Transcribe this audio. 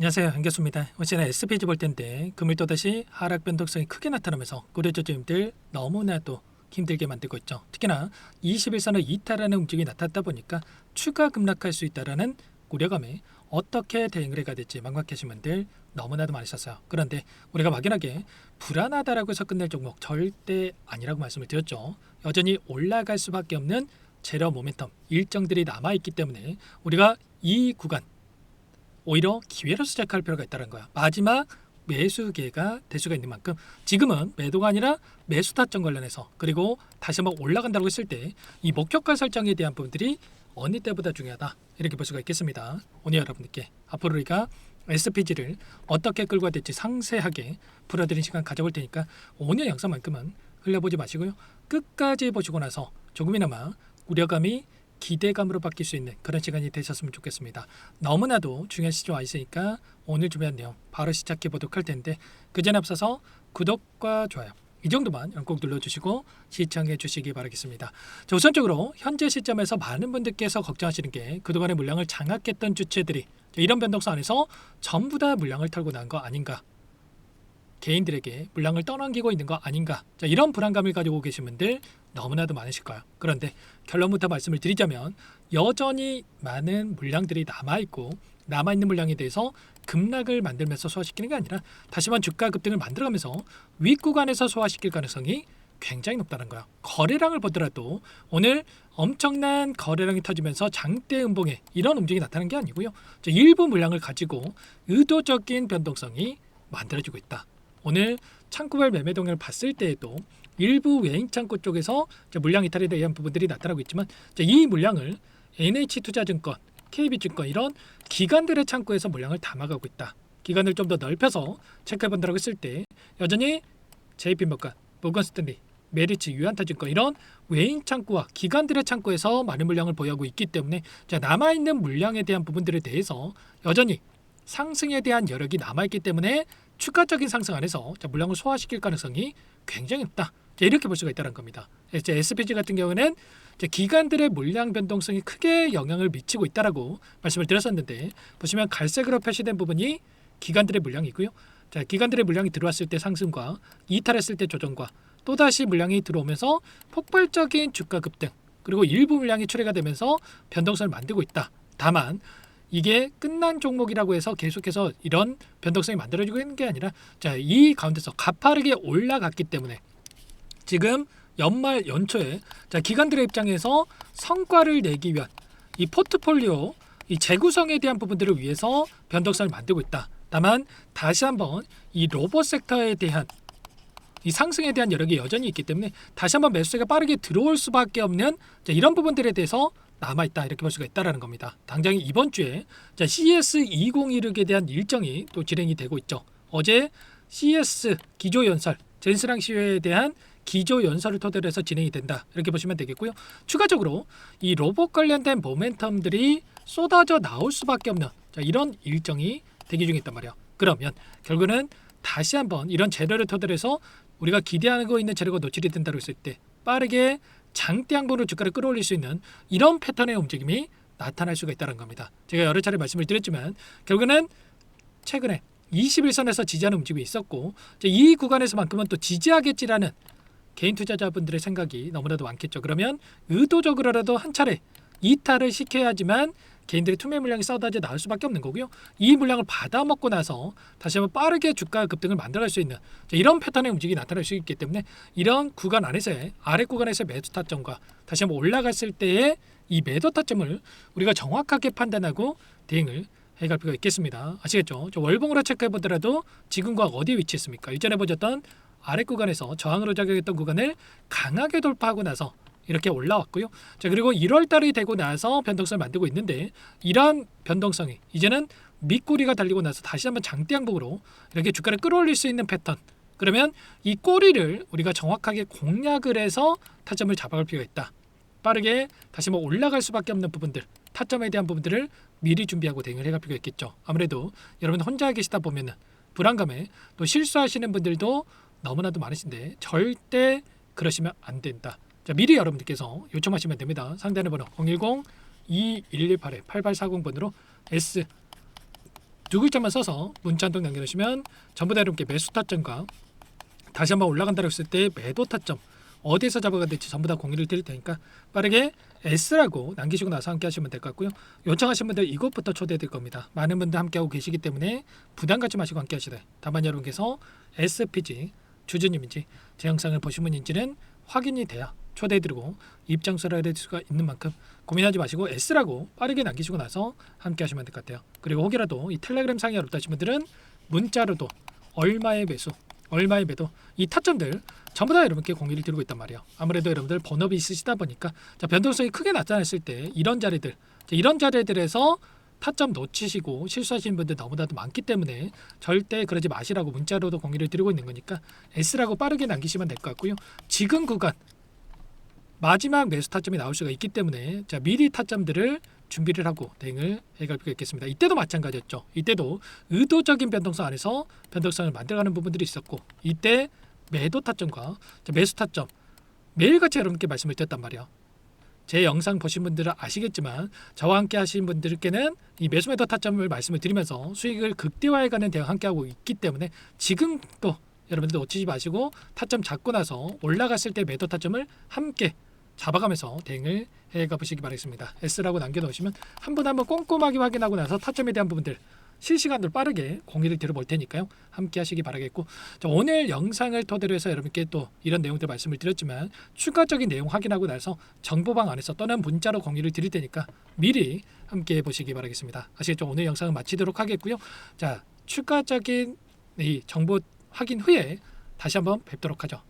안녕하세요, 한교수입니다. 오늘은 SPG 볼 텐데 금일 또다시 하락 변동성이 크게 나타나면서 고려저점들 너무나도 힘들게 만들고 있죠. 특히나 21선을 이탈하는 움직임이 나타났다 보니까 추가 급락할 수 있다는 우려감에 어떻게 대응을 해야 될지 막막하신 분들 너무나도 많으셨어요. 그런데 우리가 막연하게 불안하다라고 해서 끝낼 종목 절대 아니라고 말씀을 드렸죠. 여전히 올라갈 수밖에 없는 제로 모멘텀 일정들이 남아있기 때문에 우리가 이 구간 오히려 기회로 시작할 필요가 있다는 거야. 마지막 매수 기회가 될 수가 있는 만큼 지금은 매도가 아니라 매수 타점 관련해서 그리고 다시 한번 올라간다고 했을 때 이 목표가 설정에 대한 부분들이 어느 때보다 중요하다 이렇게 볼 수가 있겠습니다. 오늘 여러분들께 앞으로 우리가 SPG를 어떻게 끌고 가야 될지 상세하게 풀어드린 시간 가져볼 테니까 오늘 영상만큼은 흘려보지 마시고요. 끝까지 보시고 나서 조금이나마 우려감이 기대감으로 바뀔 수 있는 그런 시간이 되셨으면 좋겠습니다. 너무나도 중요한 시점 와 있으니까 오늘 준비한 내용 바로 시작해 보도록 할 텐데 그 전에 앞서서 구독과 좋아요 이 정도만 꼭 눌러주시고 시청해 주시기 바라겠습니다. 자, 우선적으로 현재 시점에서 많은 분들께서 걱정하시는 게 그동안의 물량을 장악했던 주체들이 이런 변동성 안에서 전부 다 물량을 털고 난 거 아닌가, 개인들에게 물량을 떠넘기고 있는 거 아닌가, 자, 이런 불안감을 가지고 계신 분들 너무나도 많으실 거야. 그런데 결론부터 말씀을 드리자면 여전히 많은 물량들이 남아있고 남아있는 물량에 대해서 급락을 만들면서 소화시키는 게 아니라 다시 한번 주가 급등을 만들어가면서 윗구간에서 소화시킬 가능성이 굉장히 높다는 거야. 거래량을 보더라도 오늘 엄청난 거래량이 터지면서 장대 음봉에 이런 움직임이 나타나는 게 아니고요. 일부 물량을 가지고 의도적인 변동성이 만들어지고 있다. 오늘 창구별 매매 동향을 봤을 때에도 일부 외인 창구 쪽에서 물량 이탈에 대한 부분들이 나타나고 있지만 이 물량을 NH투자증권, KB증권 이런 기관들의 창구에서 물량을 담아가고 있다. 기관을 좀 더 넓혀서 체크해본다고 했을 때 여전히 JP모건, 모건스탠리, 메리츠, 유한타증권 이런 외인 창구와 기관들의 창구에서 많은 물량을 보유하고 있기 때문에 남아있는 물량에 대한 부분들에 대해서 여전히 상승에 대한 여력이 남아있기 때문에 추가적인 상승 안에서 물량을 소화시킬 가능성이 굉장히 높다. 이렇게 볼 수가 있다는 겁니다. SPG 같은 경우는 기관들의 물량 변동성이 크게 영향을 미치고 있다라고 말씀을 드렸었는데 보시면 갈색으로 표시된 부분이 기관들의 물량이고요. 기관들의 물량이 들어왔을 때 상승과 이탈했을 때 조정과 또다시 물량이 들어오면서 폭발적인 주가 급등 그리고 일부 물량이 출회가 되면서 변동성을 만들고 있다. 다만 이게 끝난 종목이라고 해서 계속해서 이런 변동성이 만들어지고 있는 게 아니라 이 가운데서 가파르게 올라갔기 때문에 지금 연말 연초에 기관들의 입장에서 성과를 내기 위한 이 포트폴리오 이 재구성에 대한 부분들을 위해서 변동성을 만들고 있다. 다만 다시 한번 이 로봇 섹터에 대한 이 상승에 대한 여력이 여전히 있기 때문에 다시 한번 매수세가 빠르게 들어올 수밖에 없는 이런 부분들에 대해서 남아있다 이렇게 볼 수가 있다는 겁니다. 당장 이번 주에 CS2016에 대한 일정이 또 진행이 되고 있죠. 어제 CS 기조연설, 젠스랑 시회에 대한 기조연설을 토대로 해서 진행이 된다 이렇게 보시면 되겠고요. 추가적으로 이 로봇 관련된 모멘텀들이 쏟아져 나올 수밖에 없는 이런 일정이 대기 중에 있단 말이에요. 그러면 결국은 다시 한번 이런 재료를 토대로 해서 우리가 기대하고 있는 재료가 노출이 된다고 했을 때 빠르게 장대 양봉으로 주가를 끌어올릴 수 있는 이런 패턴의 움직임이 나타날 수가 있다는 겁니다. 제가 여러 차례 말씀을 드렸지만 결국은 최근에 21선에서 지지하는 움직임이 있었고 이 구간에서만큼은 또 지지하겠지라는 개인 투자자분들의 생각이 너무나도 많겠죠. 그러면 의도적으로라도 한 차례 이탈을 시켜야지만 개인들의 투매 물량이 쏟아져 나올 수밖에 없는 거고요. 이 물량을 받아먹고 나서 다시 한번 빠르게 주가 급등을 만들어갈 수 있는 이런 패턴의 움직임이 나타날 수 있기 때문에 이런 구간 안에서의 아래 구간에서의 매수 타점과 다시 한번 올라갔을 때의 이 매도 타점을 우리가 정확하게 판단하고 대응을 해갈 필요가 있겠습니다. 아시겠죠? 월봉으로 체크해 보더라도 지금과 어디에 위치했습니까? 이전에 보셨던 아래 구간에서 저항으로 작용했던 구간을 강하게 돌파하고 나서 이렇게 올라왔고요. 그리고 1월 달이 되고 나서 변동성을 만들고 있는데 이러한 변동성이 이제는 밑꼬리가 달리고 나서 다시 한번 장대 양봉으로 이렇게 주가를 끌어올릴 수 있는 패턴. 그러면 이 꼬리를 우리가 정확하게 공략을 해서 타점을 잡아갈 필요가 있다. 빠르게 다시 한번 올라갈 수밖에 없는 부분들, 타점에 대한 부분들을 미리 준비하고 대응을 해갈 필요가 있겠죠. 아무래도 여러분 혼자 계시다 보면은 불안감에 또 실수하시는 분들도 너무나도 많으신데 절대 그러시면 안 된다. 미리 여러분들께서 요청하시면 됩니다. 상단의 번호 010-2118-8840번으로 두 글자만 써서 문자 한 통 남겨주시면 전부 다 여러분께 매수 타점과 다시 한번 올라간다고 했을 때 매도 타점 어디에서 잡아가 될지 전부 다 공유를 드릴 테니까 빠르게 S라고 남기시고 나서 함께 하시면 될 것 같고요. 요청하신 분들 이것부터 초대해 드릴 겁니다. 많은 분들 함께하고 계시기 때문에 부담 갖지 마시고 함께 하시되 다만 여러분께서 SPG 주주님인지 제 영상을 보신 분인지는 확인이 돼야 초대해드리고 입장서를 해드릴 수가 있는 만큼 고민하지 마시고 S라고 빠르게 남기시고 나서 함께 하시면 될 것 같아요. 그리고 혹이라도 이 텔레그램 상이 어렵다 하신 분들은 문자로도 얼마의 매수 얼마의 매도 이 타점들 전부 다 여러분께 공유를 드리고 있단 말이에요. 아무래도 여러분들 본업이 있으시다 보니까 변동성이 크게 나타났을 때 이런 자리들에서 타점 놓치시고 실수하시는 분들 너무나도 많기 때문에 절대 그러지 마시라고 문자로도 공유를 드리고 있는 거니까 S라고 빠르게 남기시면 될 것 같고요. 지금 구간 마지막 매수 타점이 나올 수가 있기 때문에 자 미리 타점들을 준비를 하고 대응을 해갈 필요가 있겠습니다. 이때도 마찬가지였죠. 이때도 의도적인 변동성 안에서 변동성을 만들어가는 부분들이 있었고 이때 매도 타점과 매수 타점 매일같이 여러분께 말씀을 드렸단 말이에요. 제 영상 보신 분들은 아시겠지만 저와 함께 하신 분들께는 이 매수 매도 타점을 말씀을 드리면서 수익을 극대화해가는 대응 함께하고 있기 때문에 지금도 여러분들 놓치지 마시고 타점 잡고 나서 올라갔을 때 매도 타점을 함께 잡아가면서 대응을 해가 보시기 바라겠습니다. S라고 남겨놓으시면 한 번 꼼꼼하게 확인하고 나서 타점에 대한 부분들 실시간으로 빠르게 공유를 드려볼 테니까요. 함께 하시기 바라겠고 오늘 영상을 토대로 해서 여러분께 또 이런 내용들 말씀을 드렸지만 추가적인 내용 확인하고 나서 정보방 안에서 또는 문자로 공유를 드릴 테니까 미리 함께 보시기 바라겠습니다. 아시겠죠? 오늘 영상을 마치도록 하겠고요. 자 추가적인 이 정보 확인 후에 다시 한번 뵙도록 하죠.